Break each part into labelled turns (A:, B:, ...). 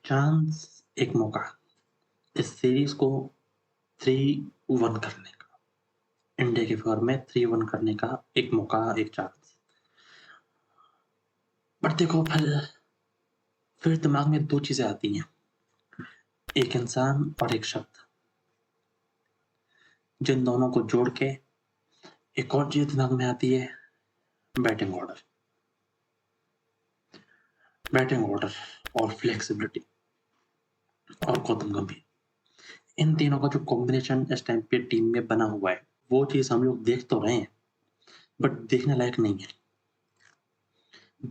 A: Chance, एक मौका, इस सीरीज को 3-1 करने का, इंडिया के फेवर में 3-1 करने का एक मौका, एक चांस। बट देखो फिर दिमाग में दो चीजें आती हैं, एक इंसान और एक शब्द। जिन दोनों को जोड़ के एक और चीज दिमाग में आती है, बैटिंग ऑर्डर। बैटिंग ऑर्डर और फ्लेक्सिबिलिटी और गौतम गंभीर, इन तीनों का जो कॉम्बिनेशन इस टाइम पे टीम में बना हुआ है, वो चीज हम लोग देख तो रहे हैं बट देखने लायक नहीं है।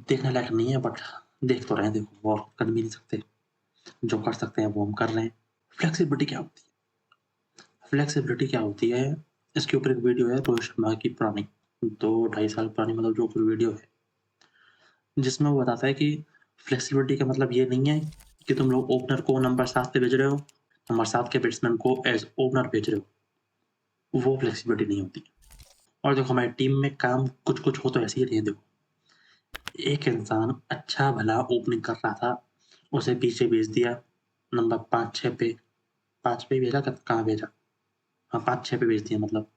A: देखने लायक नहीं है बट देख तो रहे हैं। देखो, और कर भी नहीं सकते, जो कर सकते हैं वो हम कर रहे हैं। फ्लेक्सिबिलिटी क्या होती है? फ्लेक्सिबिलिटी क्या होती है, इसके ऊपर एक वीडियो है रोहित शर्मा की पुरानी, 2-2.5 साल पुरानी, मतलब जो वीडियो है, जिसमें वो बताता है कि फ्लेक्सिबिलिटी का मतलब ये नहीं है कि तुम लोग ओपनर को नंबर 7 पे भेज रहे हो, नंबर 7 के बैट्समैन को एज ओपनर भेज रहे हो, वो फ्लेक्सिबिलिटी नहीं होती। और देखो, हमारी टीम में काम कुछ कुछ हो तो ऐसे ही रहे। देखो, एक इंसान अच्छा भला ओपनिंग कर रहा था, उसे पीछे भेज दिया नंबर 5-6 पे, 5 पे भेजा, कहाँ भेजा, हाँ 5-6 पे भेज दिया, मतलब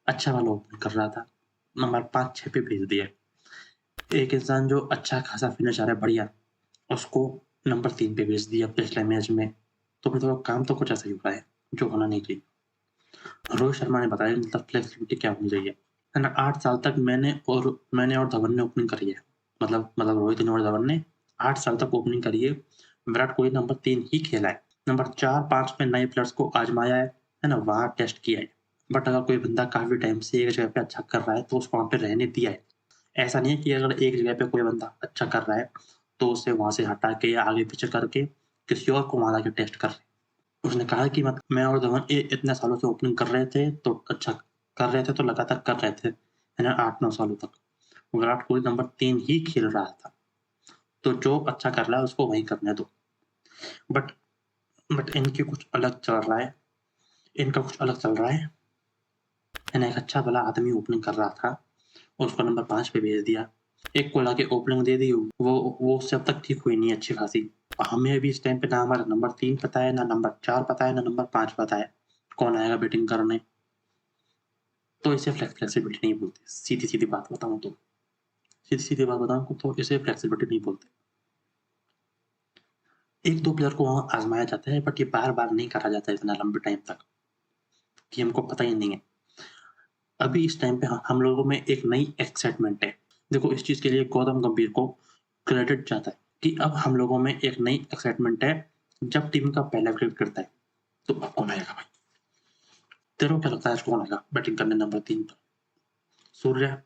A: अच्छा वाला ओपनिंग कर रहा था, नंबर 5-6 पे भेज दिया। एक इंसान जो अच्छा खासा फिनिश आ रहा है, बढ़िया, उसको नंबर 3 पे भेज दिया पिछले मैच में। तो फिर तो काम तो कुछ ऐसा ही हो रहा है जो होना नहीं चाहिए। रोहित शर्मा ने बताया मतलब फ्लेक्सिबिलिटी क्या होनी चाहिए, है ना। 8 साल तक मैंने और धवन ने ओपनिंग करी है, मतलब रोहित ने और धवन ने 8 साल तक ओपनिंग करी है। विराट कोहली नंबर 3 ही खेला है, नंबर 4-5 में नए प्लेयर्स को आजमाया है ना, वहां टेस्ट किया है। बट अगर कोई बंदा काफी टाइम से एक जगह पे अच्छा कर रहा है तो उसको वहां पे रहने दिया है। ऐसा नहीं है कि अगर एक जगह पे कोई बंदा अच्छा कर रहा है तो उसे वहां से हटा के या आगे पीछे करके किसी और को वहां जाके टेस्ट कर रहे हैं। उसने कहा कि मत मैं और धवन इतने सालों से ओपनिंग कर रहे थे तो अच्छा कर रहे थे, तो लगातार कर रहे थे, है ना, 8-9 सालों तक। विराट कोहली नंबर 3 ही खेल रहा था, तो जो अच्छा कर रहा है उसको वही करने दो। बट इनके कुछ अलग चल रहा है, इनका कुछ अलग चल रहा है ना। एक अच्छा भला आदमी ओपनिंग कर रहा था, उसको नंबर 5 पे भेज दिया, एक को लाके ओपनिंग दे दी, वो उससे अब तक ठीक हुई नहीं अच्छी खासी। हमें अभी इस टाइम पे ना हमारा नंबर 3 पता है, ना नंबर 4 पता है, ना नंबर 5 पता है कौन आएगा बैटिंग करने। तो इसे फ्लेक्सिबिलिटी नहीं बोलते, सीधी सीधी बात बताऊं तो, सीधी सीधी बात बताऊं तो इसे फ्लेक्सिबिलिटी नहीं बोलते। एक दो प्लेयर को वहां आजमाया जाता है बट ये बार बार नहीं करा जाता है इतना लंबे टाइम तक कि हमको पता ही नहीं है। अभी इस टाइम पे हम लोगों में एक नई एक्साइटमेंट है। देखो, इस चीज के लिए गौतम गंभीर को क्रेडिट जाता है कि अब हम लोगों में एक नई एक्साइटमेंट है। जब टीम का पहला विकेट गिरता है तो अब कौन आएगा भाई? तेरे को क्या लगता है आज कौन आएगा बैटिंग करने नंबर 3 पर? सूर्य?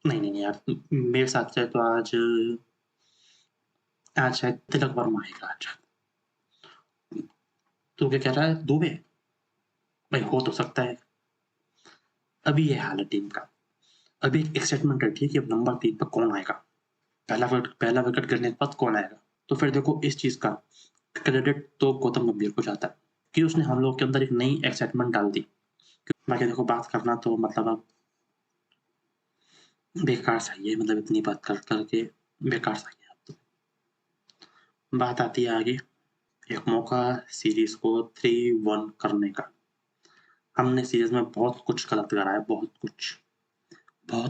A: नहीं नहीं यार, मेरे हिसाब से तो आज आज शायद तिलक वर्मा आएगा आज। तू क्या कह रहा है, दुबे? भाई हो तो सकता है। अभी ये हाल है टीम का, अभी एक एक्साइटमेंट रहती है कि अब नंबर 3 पर कौन आएगा, पहला विकेट गिरने के बाद कौन आएगा। तो फिर देखो, इस चीज का क्रेडिट तो गौतम गंभीर को जाता है कि उसने हम लोग के अंदर एक नई एक्साइटमेंट डाल दी। बाकी देखो, बात करना तो मतलब अब बेकार सा ही है, मतलब इतनी बात कर करके बेकार सा ही है। अब तो बात आती है आगे, एक मौका सीरीज को 3-1 करने का। हमने सीरीज में बहुत कुछ गलत करा है, बहुत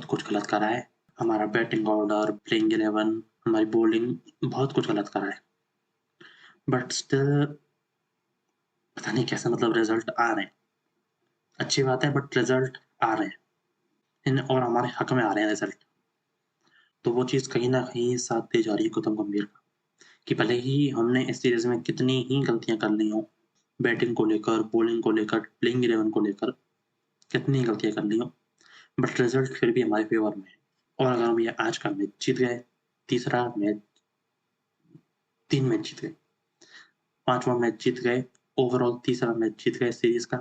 A: कुछ गलत करा है। हमारा बैटिंग ऑर्डर, प्लेइंग 11, हमारी बॉलिंग, बहुत कुछ गलत करा है। बट स्टिल पता नहीं कैसे, मतलब रिजल्ट आ रहे हैं। अच्छी बात है बट रिजल्ट आ रहे हैं और हमारे हक में आ रहे हैं रिजल्ट। तो वो चीज कहीं ना कहीं साथ दे जा रही है गौतम गंभीर का, कि भले ही हमने इस सीरीज में कितनी ही गलतियां कर ली हो, बैटिंग को लेकर, बॉलिंग को लेकर, प्लेइंग 11 को लेकर कितनी ही गलतियां कर ली हो, बट रिजल्ट फिर भी हमारे फेवर में है। और अगर हम ये आज का मैच जीत गए, तीसरा मैच, 3 मैच जीत गए, 5वां मैच जीत गए, ओवरऑल तीसरा मैच जीत गए सीरीज का,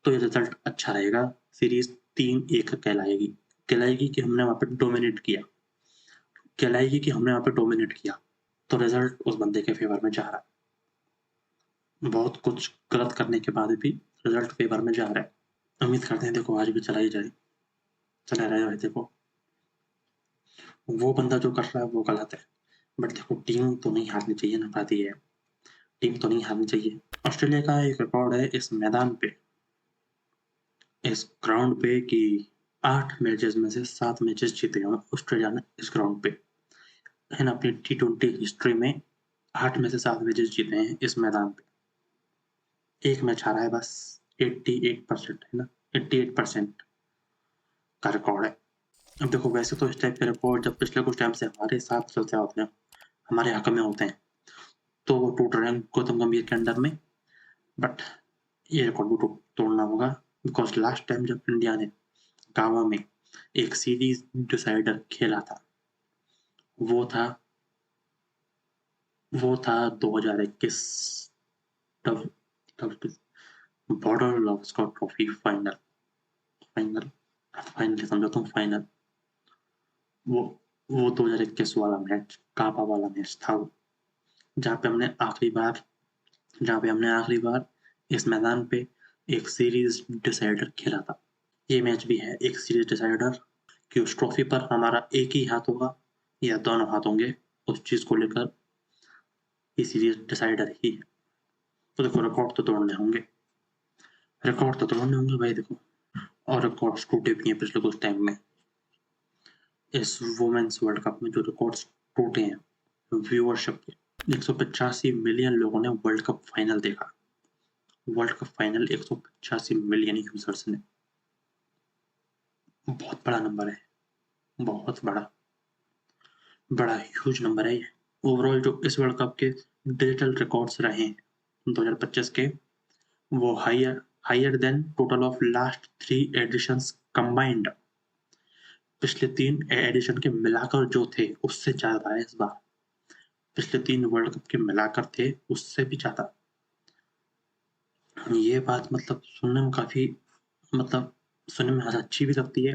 A: तो ये रिजल्ट अच्छा रहेगा। सीरीज 3-1 कहलाएगी, कहलाएगी कि हमने वहां पे डोमिनेट किया, कहलाएगी कि हमने वहां पे डोमिनेट किया। तो रिजल्ट उस बंदे के फेवर में जा रहा है, बहुत कुछ गलत करने के बाद भी रिजल्ट फेवर में जा रहा है। उम्मीद करते हैं देखो आज भी चला ही जाए, चला रहा है भाई। देखो, वो बंदा जो कर रहा है वो गलत है, बट देखो टीम तो नहीं हारनी चाहिए ना, बात ये है, टीम तो नहीं हारनी चाहिए। ऑस्ट्रेलिया का एक रिकॉर्ड है इस मैदान पे, इस ग्राउंड पे कि 8 मैचेस में से 7 मैचेस जीते हैं ऑस्ट्रेलिया ने इस ग्राउंड पे, है ना। अपनी T20 हिस्ट्री में 8 में से 7 मैचेस जीते हैं इस मैदान पे। एक मैच हारा है बस, 88% है ना, 88% का रिकॉर्ड है। अब देखो वैसे तो इस टाइप के रिकॉर्ड जब पिछले कुछ टाइम से हमारे साथ चलते होते हैं, हमारे हक में होते हैं, तो वो टूट रहे हैं गौतम गंभीर के अंडर में। बट ये रिकॉर्ड भी तोड़ना होगा, बिकॉज लास्ट टाइम जब इंडिया ने गांव में एक सीरीज डिसाइडर खेला था, वो था 2021 तब तब Border Lords trophy final, final final समझो तुम, फाइनल। वो वो 2021 वाला मैच, कापा वाला मैच था वो, जहाँ पे हमने आखिरी बार इस मैदान पे एक सीरीज डिसाइडर खेला था। ये मैच भी है एक सीरीज डिसाइडर कि उस ट्रॉफी पर हमारा एक ही हाथ होगा या दोनों हाथ होंगे उस चीज को लेकर, ये सीरीज डिसाइडर ही है। तो देखो रिकॉर्ड तो तोड़ने होंगे भाई देखो। और रिकॉर्ड्स टूटे भी हैं पिछले कुछ टाइम में, इस वुमेन्स वर्ल्ड कप में जो रिकॉर्ड्स टूटे हैं व्यूअरशिप के, 185 मिलियन लोगों ने वर्ल्ड कप फाइनल देखा। World cup final 185 million users ने, बहुत बड़ा नंबर है, बहुत बड़ा ह्यूज नंबर है ये। ओवरऑल जो इस वर्ल्ड कप के डिजिटल रिकॉर्ड्स रहे हैं 2025 के, वो higher than total of last 3 editions combined. पिछले 3 एडिशन के मिलाकर जो थे उससे ज्यादा है इस बार, पिछले 3 वर्ल्ड कप के मिलाकर थे उससे भी ज्यादा। ये बात मतलब सुनने में काफी, मतलब सुनने में अच्छी भी लगती है,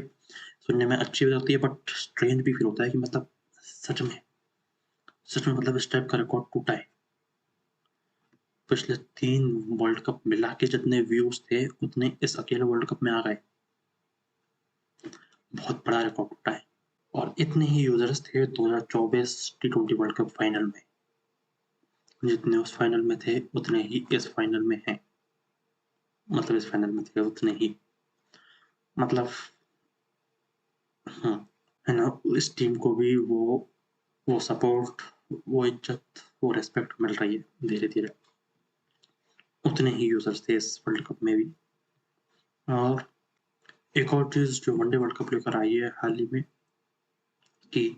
A: बट स्ट्रेंज भी फील होता है कि मतलब सच में मतलब इस टाइप का रिकॉर्ड टूटा है। पिछले 3 वर्ल्ड कप मिला के जितने व्यूज थे उतने इस अकेले वर्ल्ड कप में आ गए, बहुत बड़ा रिकॉर्ड टूटा है। और इतने ही यूजर्स थे 2024 T20 वर्ल्ड कप फाइनल में, जितने उस फाइनल में थे उतने ही इस फाइनल में हैं, मतलब इस फाइनल में थे उतने ही, मतलब है ना। इस टीम को भी वो सपोर्ट, वो इज्जत, वो रिस्पेक्ट मिल रही है धीरे धीरे। उतने ही यूजर्स थे इस वर्ल्ड कप में भी। और एक और चीज जो वनडे वर्ल्ड कप लेकर आई है हाल ही में, कि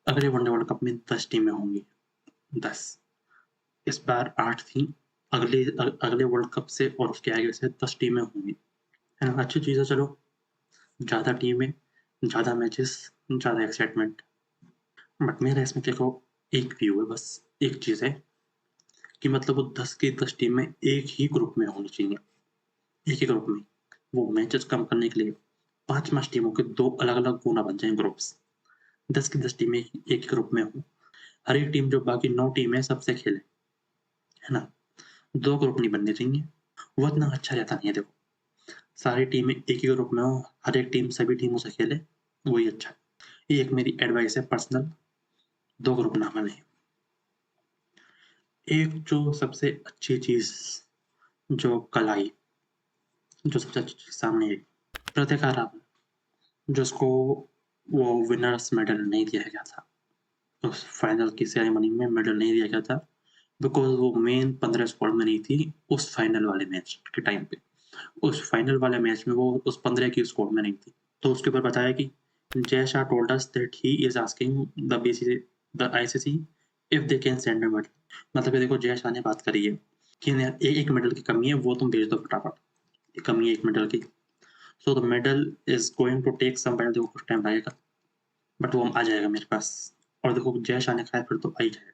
A: अगले वनडे वर्ल्ड कप में 10 टीमें होंगी, 10। इस बार 8 थी, अगले वर्ल्ड कप से और उसके आगे से 10 टीमें होंगी, है ना। अच्छी चीज है, चलो ज्यादा टीमें, ज्यादा मैचेस, ज्यादा एक्साइटमेंट। बट मेरा इसमें देखो एक व्यू है, बस एक चीज है कि मतलब वो 10 की 10 टीमें एक ही ग्रुप में होनी चाहिए, एक ही ग्रुप में। वो मैचेस कम करने के लिए 5 टीमों के 2 अलग अलग कोना बन जाए ग्रुप्स, 10 की 10 टीमें एक ही ग्रुप में हो, हर एक टीम जो बाकी 9 टीमें सबसे खेले, है ना। 2 ग्रुप नहीं बनने चाहिए, वो इतना अच्छा रहता नहीं है। देखो सारी टीमें एक ही ग्रुप में हो, हर एक टीम सभी टीमों से खेले, वही अच्छा है। ये एक मेरी एडवाइस है पर्सनल, 2 ग्रुप ना बने। एक जो सबसे अच्छी चीज जो कल आई, जो सबसे अच्छी चीज सामने आई, प्रतिका रावल, जिसको वो विनर्स मेडल नहीं दिया गया था, उस फाइनल की सेरेमनी में मेडल नहीं दिया गया था, बिकॉज वो मेन 15 स्क्वाड में नहीं थी उस फाइनल वाले मैच के टाइम पे। उस फाइनल वाले मैच में वो उस 15 की स्क्वाड में नहीं थी। तो उसके ऊपर बताया कि Jay Shah told us that he is asking the ICC if they can send a medal. मतलब ये देखो जय शाह ने बात करी है कि एक मेडल की कमी है, वो तुम भेज दो फटाफट, कमी है एक मेडल की। So the medal is going to take some time, देखो कुछ टाइम लगेगा, बट वो आ जाएगा मेरे पास। और देखो जय शाह ने कहा फिर तो आ ही जाएगा,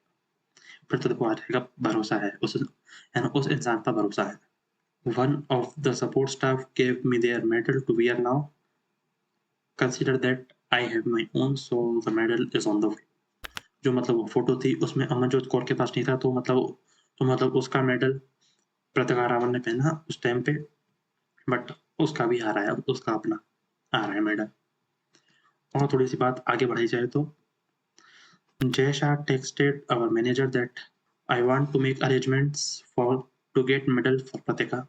A: फिर तो देखो आ जाएगा, भरोसा है उस, है ना, उस इंसान पर भरोसा है। One of the support staff gave me their medal to wear now. Consider that I have my own, so the medal is on the way. जो मतलब वो फोटो थी उसमें अमनजोत कौर के पास नहीं था, तो मतलब उसका मेडल प्रतिभा रावल ने पहना उस टाइम पे, बट उसका भी आ रहा है, उसका अपना आ रहा है मेडल। और थोड़ी सी बात आगे बढ़ाई जाए तो Jay Shah texted our manager that I want to make arrangements for to get medal for Pratika.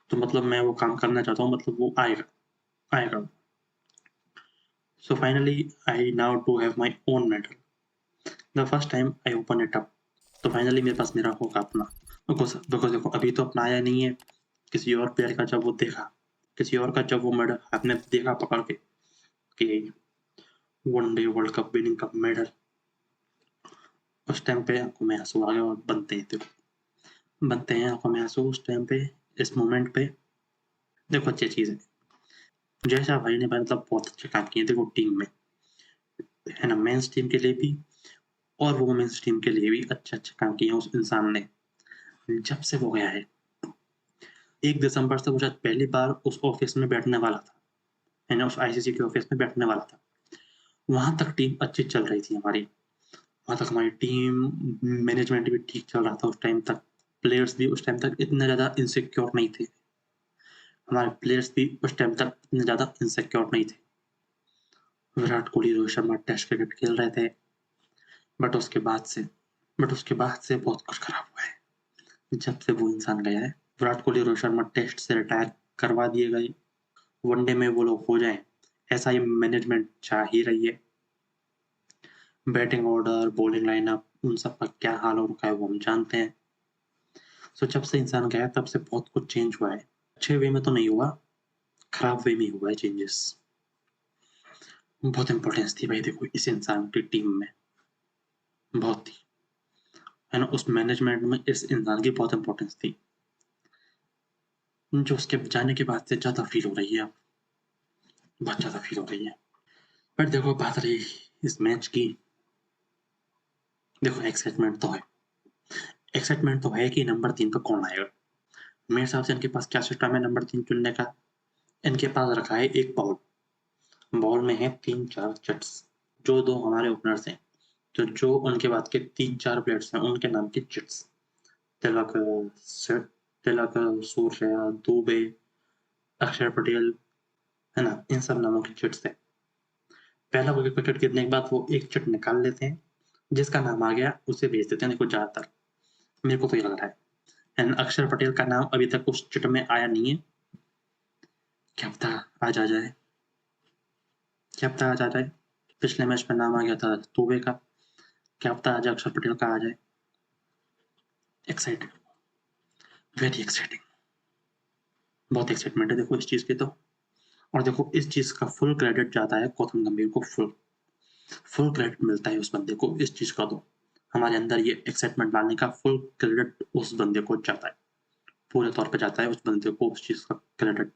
A: तो मतलब मैं वो काम करना चाहता हूँ, मतलब वो आएगा. So finally I now do have my own medal. The first time I open it up, तो फाइनली मेरे पास मेरा होगा अपना. बिकॉज देखो अभी तो अपना आया नहीं है. किसी और प्लेयर का जब वो देखा, किसी और का जब वो मेडल हाथ में देखा पकड़ के कि one day world cup winning cup medal, उस टाइम पे आंखों में आंसू आ गए. और बनते हैं आंखों में आंसू उस टाइम पे, इस मोमेंट पे. देखो अच्छी चीज है, जैसा भाई ने मतलब बहुत अच्छे काम किए देखो टीम में, है ना, मेंस टीम के लिए भी और वुमेन्स टीम के लिए भी अच्छे काम किए उस इंसान ने. जब से वो गया है 1 दिसंबर से वो शायद पहली बार उस ऑफिस में बैठने वाला था, है ना, उस आईसीसी के ऑफिस में बैठने वाला था. वहां तक टीम अच्छी चल रही थी हमारी, वहां तक हमारी टीम मैनेजमेंट भी ठीक चल रहा था उस टाइम तक. प्लेयर्स भी उस टाइम तक इतने ज्यादा इनसिक्योर नहीं थे, हमारे प्लेयर्स भी उस टाइम तक इतने ज्यादा इनसिक्योर नहीं थे. विराट कोहली रोहित शर्मा टेस्ट क्रिकेट खेल रहे थे. बट उसके बाद से बहुत कुछ खराब हुआ है जब से वो इंसान गया है. विराट कोहली रोहित शर्मा टेस्ट से रिटायर करवा दिए गए. वनडे में वो लोग हो जाएं ऐसा ही मैनेजमेंट चाह ही रही है. बैटिंग ऑर्डर, बॉलिंग लाइनअप, उन सब का क्या हाल हो रखा है वो हम जानते हैं. सो जब से इंसान गया तब से बहुत कुछ चेंज हुआ है. अच्छे वे में तो नहीं हुआ, खराब वे में हुआ है चेंजेस. बहुत इंपॉर्टेंस थी भाई देखो इस इंसान की टीम में, बहुत थी, है ना. उस मैनेजमेंट में इस इंसान की बहुत इंपॉर्टेंस थी, जो उसके जाने के बाद से ज्यादा फील हो रही है अब, बहुत ज्यादा फील हो रही है. बट देखो बात रही इस मैच की, देखो एक्साइटमेंट तो है कि नंबर 3 पे कौन आएगा. मेरे हिसाब से इनके पास क्या सिस्टम है नंबर 3 चुनने का. इनके पास रखा है एक बॉल में है 3-4 चिट्स, जो 2 हमारे ओपनर्स हैं, तो जो उनके बाद के 3-4 प्लेयर्स हैं उनके नाम की चिट्स. तिलक, तिलक, सूर्या, दुबे, अक्षर पटेल, है ना, इन सब नामों की चिट्स है. पहला विकेट गिरने के बाद वो एक चिट निकाल लेते हैं, जिसका नाम आ गया उसे भेज देते हैं. देखो ज्यादातर मेरे को तो ये लग रहा है, एंड अक्षर पटेल का नाम अभी तक उस चिट में आया नहीं है. क्या पता आज आ जाए, क्या पता आज आ जाए. पिछले मैच में नाम आ गया था दुबे का, क्या पता आज अक्षर पटेल का आ जाए. एक्साइटेड, वेरी एक्साइटिंग, बहुत एक्साइटमेंट है देखो इस चीज की तो. और देखो इस चीज का फुल क्रेडिट जाता है गौतम गंभीर को, फुल क्रेडिट मिलता है उस बंदे को इस चीज का. तो हमारे अंदर ये एक्साइटमेंट लाने का फुल क्रेडिट उस बंदे को जाता है, पूरे तौर पे जाता है उस बंदे को उस चीज का क्रेडिट.